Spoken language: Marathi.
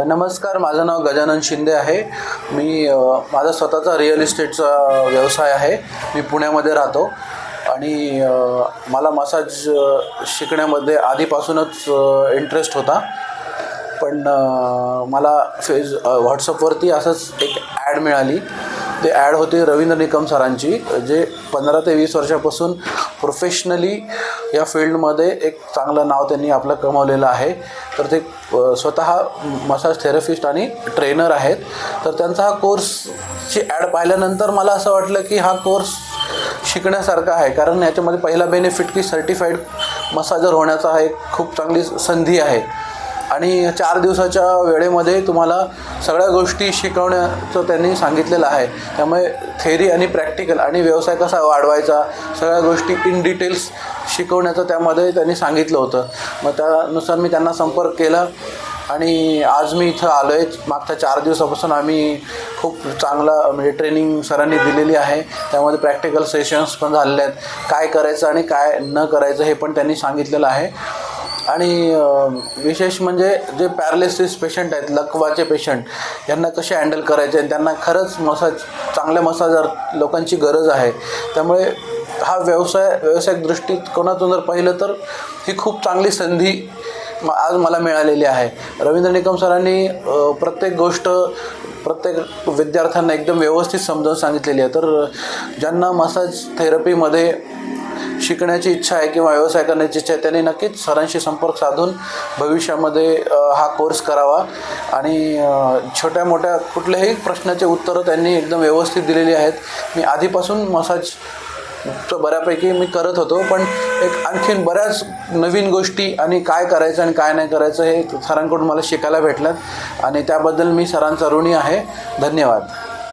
नमस्कार, माझं नाव गजानन शिंदे आहे. मी माझा स्वतःचा रिअल इस्टेटचा व्यवसाय आहे. मी पुण्यामध्ये राहतो आणि मला मसाज शिकण्यामध्ये आधीपासूनच इंटरेस्ट होता. पण मला व्हॉट्सअपवरती असंच एक ॲड मिळाली. ते ॲड होती रवींद्र निकम सरांची, जे 15 ते 20 वर्षापासून प्रोफेशनली या फील्डमध्ये एक चांगलं नाव त्यांनी आपलं कमावलेलं आहे. तर ते स्वतः मसाज थेरपिस्ट आणि ट्रेनर आहेत. तर त्यांचा हा कोर्सची ॲड पाहिल्यानंतर मला असं वाटलं की हा कोर्स शिकण्यासारखा आहे, कारण याच्यामध्ये पहिला बेनिफिट की सर्टिफाईड मसाजर होण्याचा हा एक खूप चांगली संधी आहे आणि 4 दिवसाच्या वेळेमध्ये तुम्हाला सगळ्या गोष्टी शिकवण्याचं त्यांनी सांगितलेलं आहे. त्यामुळे थेरी आणि प्रॅक्टिकल आणि व्यवसाय कसा वाढवायचा सगळ्या गोष्टी इन डिटेल्स शिकवण्याचं त्यामध्ये त्यांनी सांगितलं होतं. मग त्यानुसार मी त्यांना संपर्क केला आणि आज मी इथं आलो आहे. मागच्या 4 दिवसापासून आम्ही खूप चांगला म्हणजे ट्रेनिंग सरांनी दिलेली आहे. त्यामध्ये प्रॅक्टिकल सेशन्स पण झालेले आहेत. काय करायचं आणि काय न करायचं हे पण त्यांनी सांगितलेलं आहे. आणि विशेष म्हणजे जे पॅरालिसिस पेशंट आहेत, लकवाचे पेशंट, यांना कसे हँडल करायचे आणि त्यांना खरंच चांगल्या मसाजर लोकांची गरज आहे. त्यामुळे हा व्यावसायिक दृष्टिकोनातून जर पाहिलं तर ही खूप चांगली संधी आज मला मिळालेली आहे. रवींद्र निकम सरांनी प्रत्येक गोष्ट प्रत्येक विद्यार्थ्यांना एकदम व्यवस्थित समजावून सांगितलेली आहे. तर ज्यांना मसाज थेरपीमध्ये शिकण्याची इच्छा आहे किंवा व्यवसाय करण्याची इच्छा आहे त्यांनी नक्कीच सरांशी संपर्क साधून भविष्यामध्ये हा कोर्स करावा. आणि छोट्या मोठ्या कुठल्याही प्रश्नाचे उत्तरं त्यांनी एकदम व्यवस्थित दिलेली आहेत. मी आधीपासून मसाज बऱ्यापैकी मी करत होतो, पण एक आणखीन बऱ्याच नवीन गोष्टी आणि काय करायचं आणि काय नाही करायचं हे सरांकडून मला शिकायला भेटलं आणि त्याबद्दल मी सरांचा ऋणी आहे. धन्यवाद.